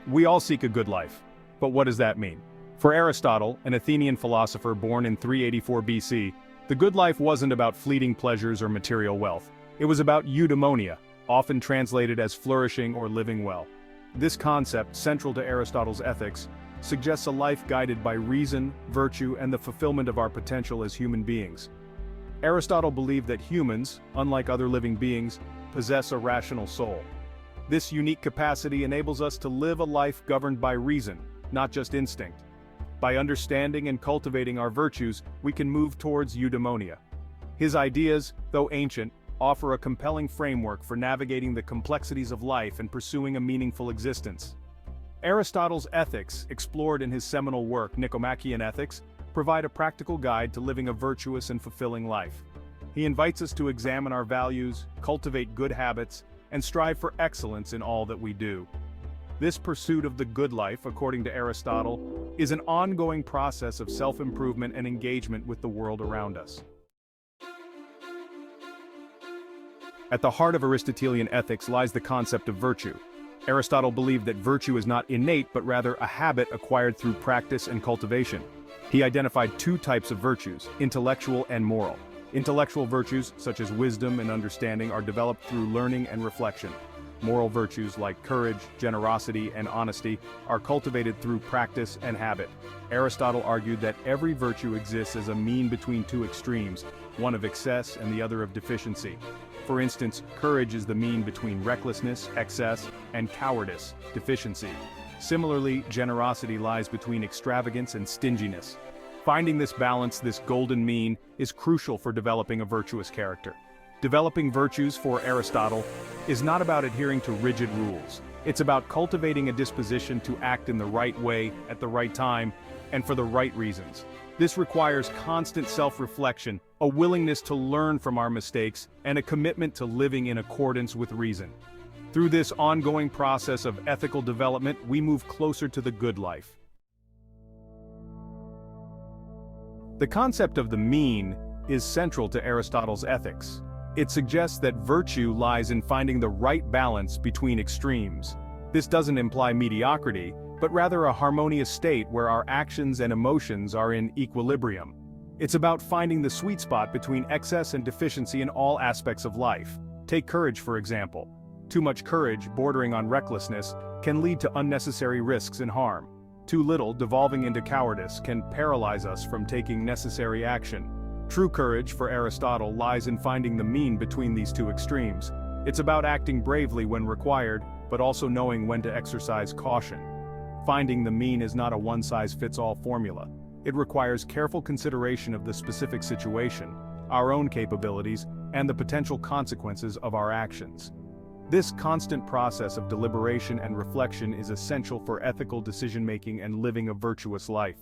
We all seek a good life. But what does that mean? For Aristotle, an Athenian philosopher born in 384 BC, the good life wasn't about fleeting pleasures or material wealth. It was about eudaimonia, often translated as flourishing or living well. This concept, central to Aristotle's ethics, suggests a life guided by reason, virtue, and the fulfillment of our potential as human beings. Aristotle believed that humans, unlike other living beings, possess a rational soul. This unique capacity enables us to live a life governed by reason, not just instinct. By understanding and cultivating our virtues, we can move towards eudaimonia. His ideas, though ancient, offer a compelling framework for navigating the complexities of life and pursuing a meaningful existence. Aristotle's ethics, explored in his seminal work Nicomachean Ethics, provide a practical guide to living a virtuous and fulfilling life. He invites us to examine our values, cultivate good habits, and strive for excellence in all that we do. This pursuit of the good life, according to Aristotle, is an ongoing process of self-improvement and engagement with the world around us. At the heart of Aristotelian ethics lies the concept of virtue. Aristotle believed that virtue is not innate but rather a habit acquired through practice and cultivation. He identified two types of virtues, intellectual and moral. Intellectual virtues, such as wisdom and understanding, are developed through learning and reflection. Moral virtues like courage, generosity, and honesty are cultivated through practice and habit. Aristotle argued that every virtue exists as a mean between two extremes, one of excess and the other of deficiency. For instance, courage is the mean between recklessness, excess, and cowardice, deficiency. Similarly, generosity lies between extravagance and stinginess. Finding this balance, this golden mean, is crucial for developing a virtuous character. Developing virtues, for Aristotle, is not about adhering to rigid rules. It's about cultivating a disposition to act in the right way, at the right time, and for the right reasons. This requires constant self-reflection, a willingness to learn from our mistakes, and a commitment to living in accordance with reason. Through this ongoing process of ethical development, we move closer to the good life. The concept of the mean is central to Aristotle's ethics. It suggests that virtue lies in finding the right balance between extremes. This doesn't imply mediocrity, but rather a harmonious state where our actions and emotions are in equilibrium. It's about finding the sweet spot between excess and deficiency in all aspects of life. Take courage, for example. Too much courage, bordering on recklessness, can lead to unnecessary risks and harm. Too little, devolving into cowardice, can paralyze us from taking necessary action. True courage, for Aristotle, lies in finding the mean between these two extremes. It's about acting bravely when required, but also knowing when to exercise caution. Finding the mean is not a one-size-fits-all formula. It requires careful consideration of the specific situation, our own capabilities, and the potential consequences of our actions. This constant process of deliberation and reflection is essential for ethical decision-making and living a virtuous life.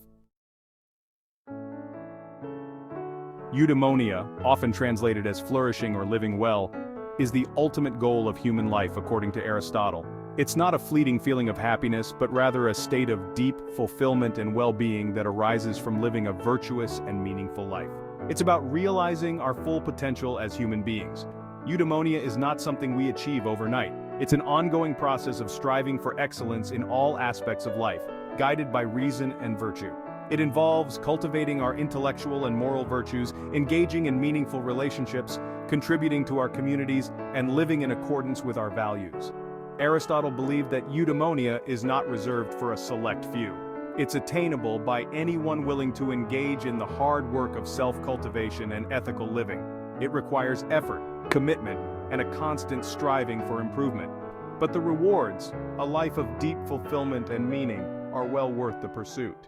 Eudaimonia, often translated as flourishing or living well, is the ultimate goal of human life according to Aristotle. It's not a fleeting feeling of happiness, but rather a state of deep fulfillment and well-being that arises from living a virtuous and meaningful life. It's about realizing our full potential as human beings. Eudaimonia is not something we achieve overnight. It's an ongoing process of striving for excellence in all aspects of life, guided by reason and virtue. It involves cultivating our intellectual and moral virtues, engaging in meaningful relationships, contributing to our communities, and living in accordance with our values. Aristotle believed that eudaimonia is not reserved for a select few. It's attainable by anyone willing to engage in the hard work of self-cultivation and ethical living. It requires effort, commitment, and a constant striving for improvement. But the rewards, a life of deep fulfillment and meaning, are well worth the pursuit.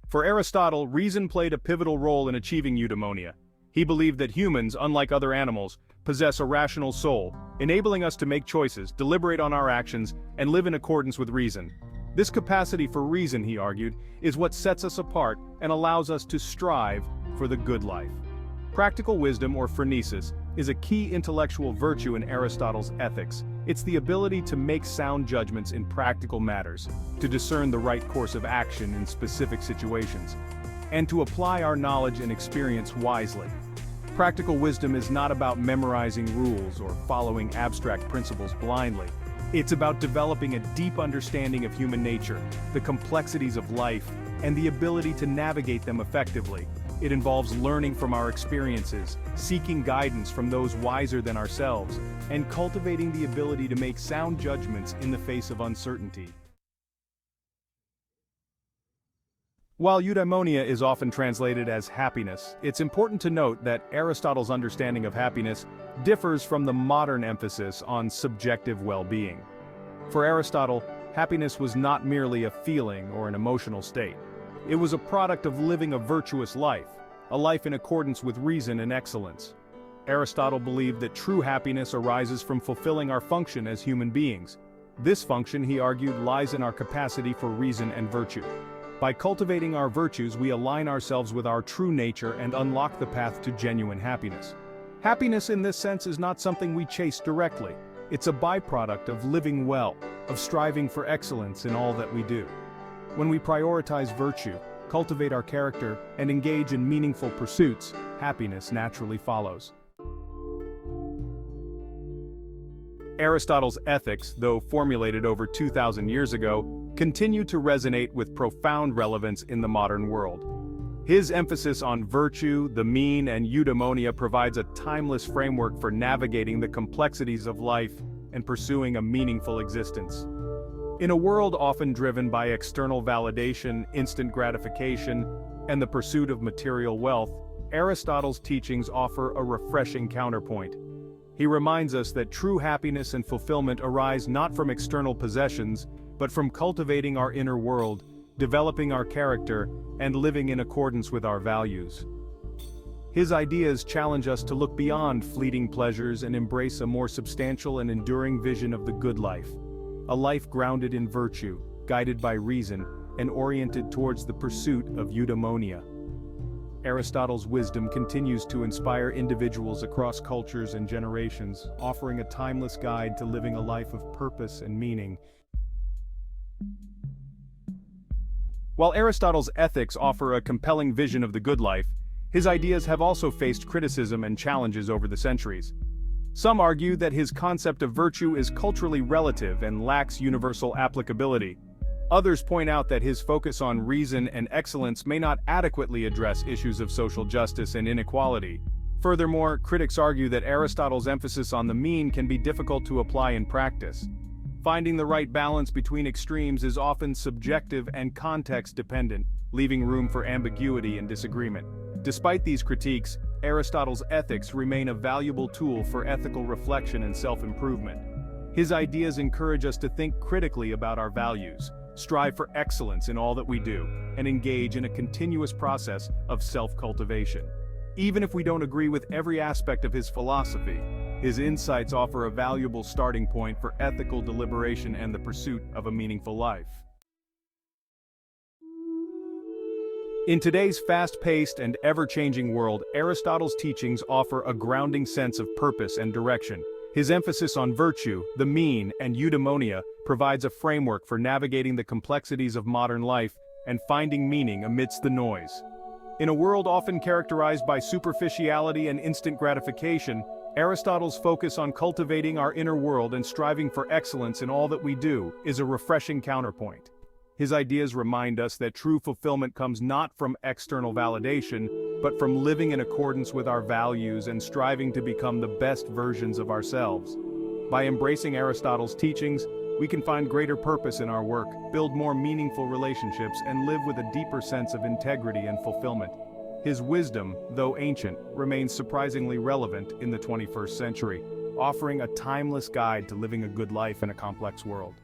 For Aristotle, reason played a pivotal role in achieving eudaimonia. He believed that humans, unlike other animals, possess a rational soul, enabling us to make choices, deliberate on our actions, and live in accordance with reason. This capacity for reason, he argued, is what sets us apart and allows us to strive for the good life. Practical wisdom, or phronesis, is a key intellectual virtue in Aristotle's ethics. It's the ability to make sound judgments in practical matters, to discern the right course of action in specific situations, and to apply our knowledge and experience wisely. Practical wisdom is not about memorizing rules or following abstract principles blindly. It's about developing a deep understanding of human nature, the complexities of life, and the ability to navigate them effectively. It involves learning from our experiences, seeking guidance from those wiser than ourselves, and cultivating the ability to make sound judgments in the face of uncertainty. While eudaimonia is often translated as happiness, it's important to note that Aristotle's understanding of happiness differs from the modern emphasis on subjective well-being. For Aristotle, happiness was not merely a feeling or an emotional state. It was a product of living a virtuous life, a life in accordance with reason and excellence. Aristotle believed that true happiness arises from fulfilling our function as human beings. This function, he argued, lies in our capacity for reason and virtue. By cultivating our virtues, we align ourselves with our true nature and unlock the path to genuine happiness. Happiness in this sense is not something we chase directly. It's a byproduct of living well, of striving for excellence in all that we do. When we prioritize virtue, cultivate our character, and engage in meaningful pursuits, happiness naturally follows. Aristotle's ethics, though formulated over 2,000 years ago, continue to resonate with profound relevance in the modern world. His emphasis on virtue, the mean, and eudaimonia provides a timeless framework for navigating the complexities of life and pursuing a meaningful existence. In a world often driven by external validation, instant gratification, and the pursuit of material wealth, Aristotle's teachings offer a refreshing counterpoint. He reminds us that true happiness and fulfillment arise not from external possessions, but from cultivating our inner world, developing our character, and living in accordance with our values. His ideas challenge us to look beyond fleeting pleasures and embrace a more substantial and enduring vision of the good life. A life grounded in virtue, guided by reason, and oriented towards the pursuit of eudaimonia. Aristotle's wisdom continues to inspire individuals across cultures and generations, offering a timeless guide to living a life of purpose and meaning. While Aristotle's ethics offer a compelling vision of the good life, his ideas have also faced criticism and challenges over the centuries. Some argue that his concept of virtue is culturally relative and lacks universal applicability. Others point out that his focus on reason and excellence may not adequately address issues of social justice and inequality. Furthermore, critics argue that Aristotle's emphasis on the mean can be difficult to apply in practice. Finding the right balance between extremes is often subjective and context-dependent, leaving room for ambiguity and disagreement. Despite these critiques, Aristotle's ethics remain a valuable tool for ethical reflection and self-improvement. His ideas encourage us to think critically about our values, strive for excellence in all that we do, and engage in a continuous process of self-cultivation. Even if we don't agree with every aspect of his philosophy, his insights offer a valuable starting point for ethical deliberation and the pursuit of a meaningful life. In today's fast-paced and ever-changing world, Aristotle's teachings offer a grounding sense of purpose and direction. His emphasis on virtue, the mean, and eudaimonia provides a framework for navigating the complexities of modern life and finding meaning amidst the noise. In a world often characterized by superficiality and instant gratification, Aristotle's focus on cultivating our inner world and striving for excellence in all that we do is a refreshing counterpoint. His ideas remind us that true fulfillment comes not from external validation, but from living in accordance with our values and striving to become the best versions of ourselves. By embracing Aristotle's teachings, we can find greater purpose in our work, build more meaningful relationships, and live with a deeper sense of integrity and fulfillment. His wisdom, though ancient, remains surprisingly relevant in the 21st century, offering a timeless guide to living a good life in a complex world.